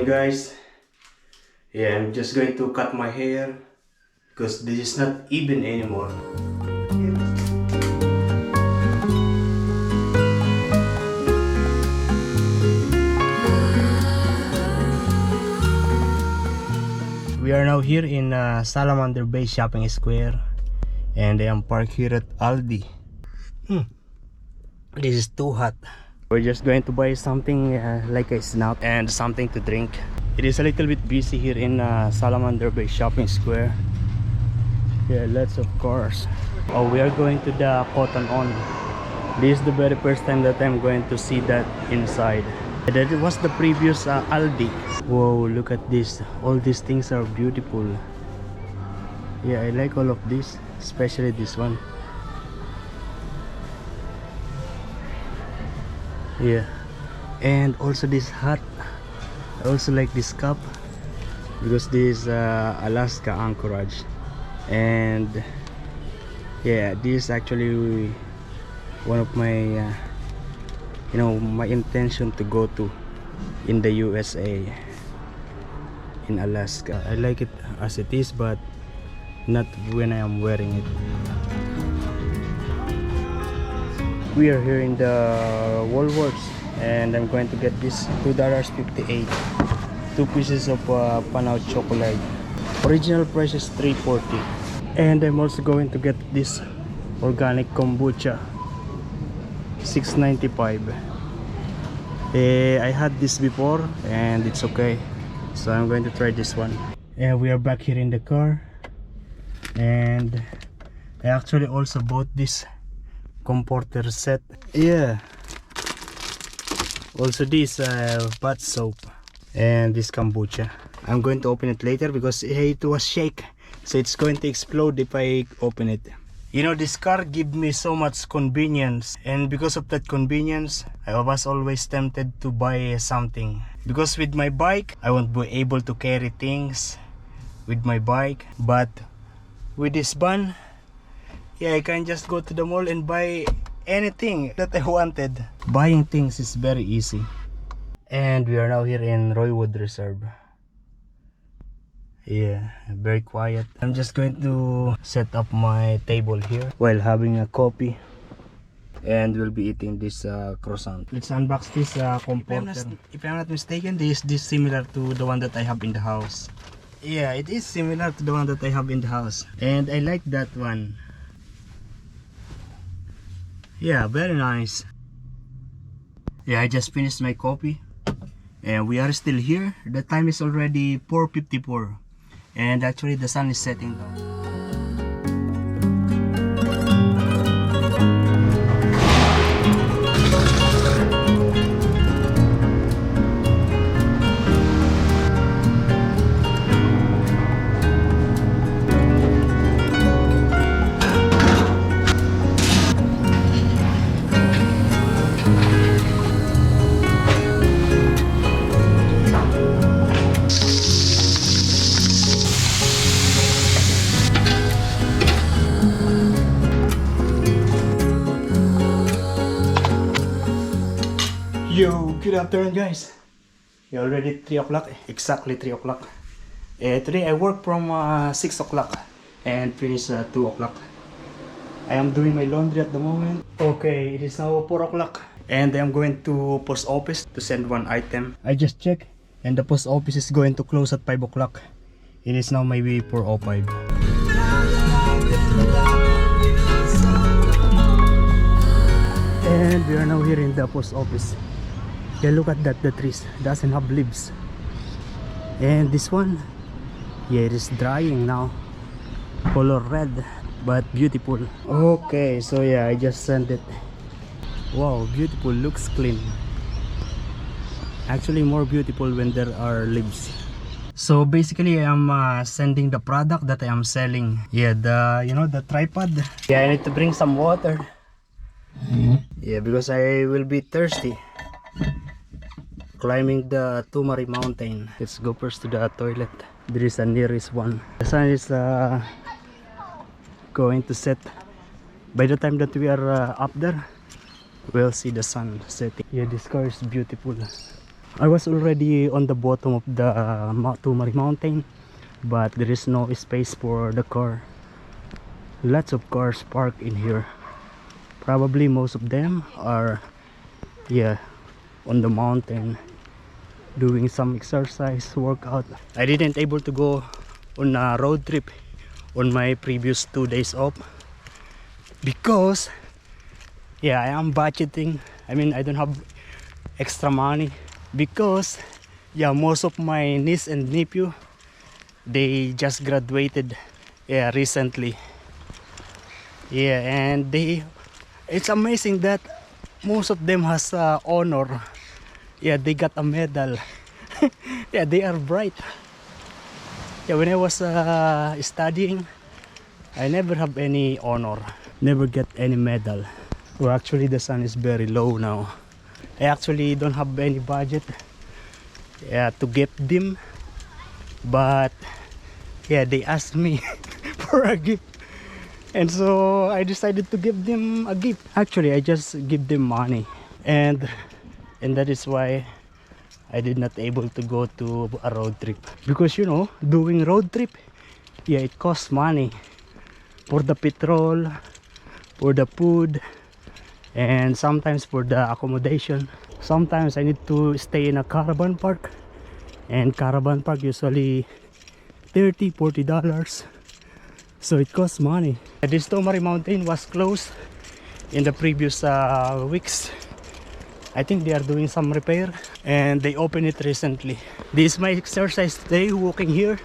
guys. Yeah, I'm just going to cut my hair because this is not even anymore. We are now here in Salamander Bay Shopping Square, and I am parked here at Aldi. This is too hot. We're just going to buy something like a snack and something to drink. It is a little bit busy here in Salamander Bay Shopping Square. Yeah, lots of cars. Oh, we are going to the Cotton On. This is the very first time that I'm going to see that inside. That was the previous Aldi. Whoa, look at this. All these things are beautiful. Yeah, I like all of this, especially this one. Yeah, and also this hat. I also like this cup because this is Alaska Anchorage, and yeah, this is actually one of my my intention to go to in the USA, in Alaska. I like it as it is, but not when I am wearing it. We are here in the Woolworths, and I'm going to get this $2.58, 2 pieces of pan-out chocolate. Original price is $3.40, and I'm also going to get this organic kombucha, $6.95. I had this before and it's okay, so I'm going to try this one. And we are back here in the car, and I actually also bought this comforter set. Yeah, also this bath soap and this kombucha. I'm going to open it later because it was shake, so it's going to explode if I open it. You know, this car gives me so much convenience, and because of that convenience I was always tempted to buy something, because with my bike I won't be able to carry things with my bike, but with this van, yeah, I can just go to the mall and buy anything that I wanted. Buying things is very easy. And we are now here in Roywood Reserve. Yeah, very quiet. I'm just going to set up my table here while having a coffee, and we'll be eating this croissant. Let's unbox this comforter. If I'm not mistaken, this is similar to the one that I have in the house. Yeah, it is similar to the one that I have in the house, and I like that one. Yeah, very nice. Yeah, I just finished my coffee, and we are still here. The time is already 4:54, and actually the sun is setting down. Yo, good afternoon guys. It's already 3 o'clock, exactly 3 o'clock. Today I work from 6 o'clock and finish 2 o'clock. I am doing my laundry at the moment. Okay, it is now 4 o'clock, and I am going to post office to send one item. I just checked, and the post office is going to close at 5 o'clock. It is now maybe 4:05. And we are now here in the post office. Yeah, look at that, the trees doesn't have leaves. And this one, yeah, it is drying now. Color red, but beautiful. Okay, so yeah, I just sent it. Wow, beautiful, looks clean. Actually more beautiful when there are leaves. So basically I am sending the product that I am selling. Yeah, the tripod. Yeah, I need to bring some water. Yeah, because I will be thirsty climbing the Tumari mountain. Let's go first to the toilet. There is a nearest one. The sun is going to set. By the time that we are up there, we'll see the sun setting. Yeah, this car is beautiful. I was already on the bottom of the Tumari mountain, but there is no space for the car. Lots of cars parked in here. Probably most of them are, yeah, on the mountain doing some exercise, workout. I didn't able to go on a road trip on my previous 2 days off because, yeah, I am budgeting. I mean, I don't have extra money because, yeah, most of my niece and nephew, they just graduated, yeah, recently. Yeah, and it's amazing that most of them has honor. Yeah, they got a medal. Yeah, they are bright. Yeah, when I was studying, I never have any honor, never get any medal. Well, actually the sun is very low now. I actually don't have any budget, yeah, to gift them, but yeah, they asked me for a gift, and so I decided to give them a gift. Actually, I just give them money, and that is why I did not able to go to a road trip, because you know, doing road trip, yeah, it costs money for the petrol, for the food, and sometimes for the accommodation. Sometimes I need to stay in a caravan park, and caravan park usually $30-40, so it costs money. This Tomari mountain was closed in the previous weeks. I think they are doing some repair, and they opened it recently. This is my exercise today, walking here,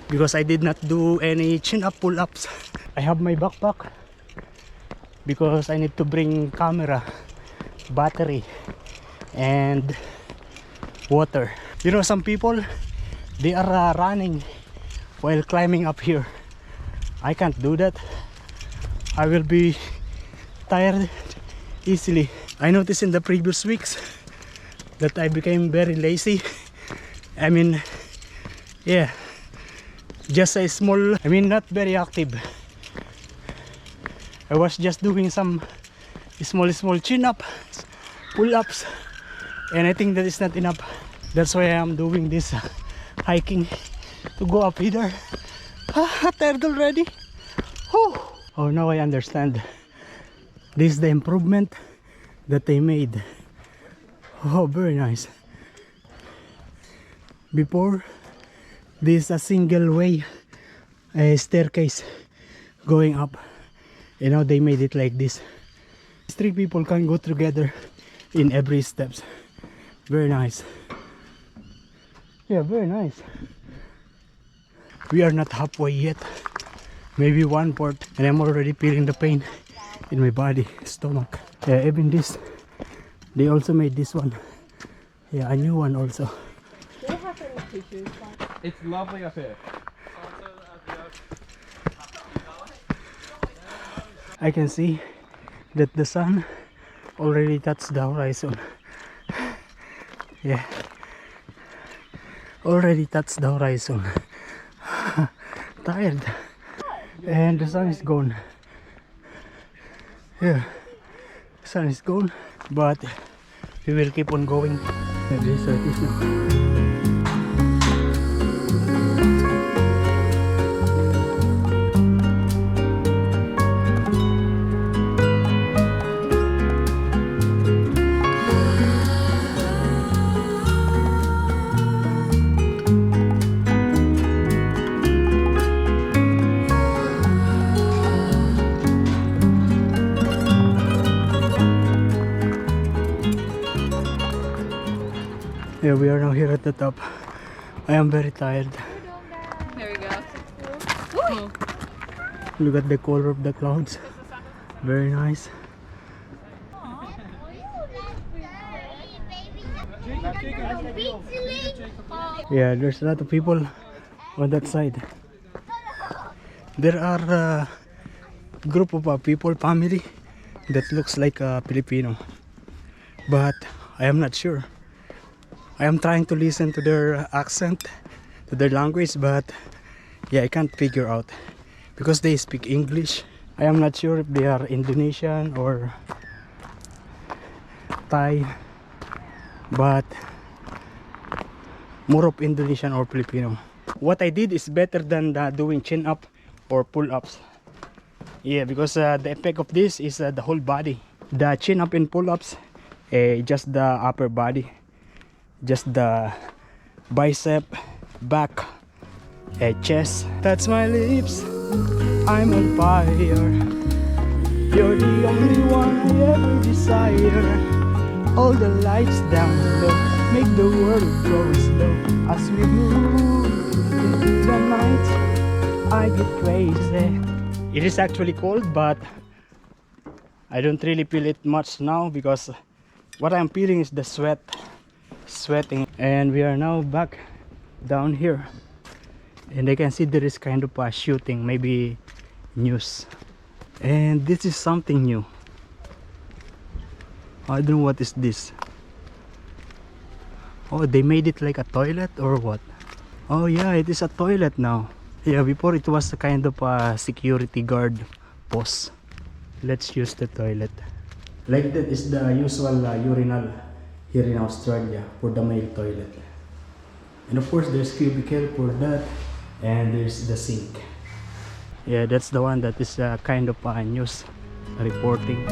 because I did not do any chin-up pull-ups. I have my backpack because I need to bring camera, battery, and water. You know, some people, they are running while climbing up here. I can't do that. I will be tired easily. I noticed in the previous weeks that I became very lazy. I mean, yeah, just a small, I mean, not very active. I was just doing some small chin-up, pull-ups, and I think that is not enough. That's why I am doing this hiking to go up here. Tired already. Oh, now I understand. This is the improvement that they made. Oh, very nice. Before, this is a single way, a staircase going up, and now they made it like this. 3 people can go together in every steps. Very nice. Yeah, very nice. We are not halfway yet. Maybe 1/4, and I'm already feeling the pain in my body, stomach. Yeah, even this, they also made this one. Yeah, a new one also. It's lovely up here. I can see that the sun already touched the horizon. Yeah, already touched the horizon. Tired, and the sun is gone. Yeah, the sun is gone, but we will keep on going. Yeah, this is like this now. Yeah, we are now here at the top. I am very tired. There we go. Look at the color of the clouds. Very nice. Yeah, there's a lot of people on that side. There are a group of people, family, that looks like a Filipino, but I am not sure. I am trying to listen to their accent, to their language, but yeah, I can't figure out because they speak English. I am not sure if they are Indonesian or Thai, but more of Indonesian or Filipino. What I did is better than doing chin up or pull ups. Yeah, because the effect of this is the whole body. The chin up and pull ups, just the upper body, just the bicep, back, chest. Touch my lips, I'm on fire. You're the only one I ever desire. All the lights down low make the world go slow. As we move into the night, I get crazy. It is actually cold, but I don't really feel it much now because what I'm feeling is the sweating. And we are now back down here, and I can see there is kind of a shooting, maybe news. And this is something new. I don't know what is this. Oh, they made it like a toilet or what? Oh yeah, it is a toilet now. Yeah, before it was a kind of a security guard post. Let's use the toilet. Like that is the usual urinal here in Australia for the male toilet. And of course there's cubicle for that, and there's the sink. Yeah, that's the one that is kind of news reporting.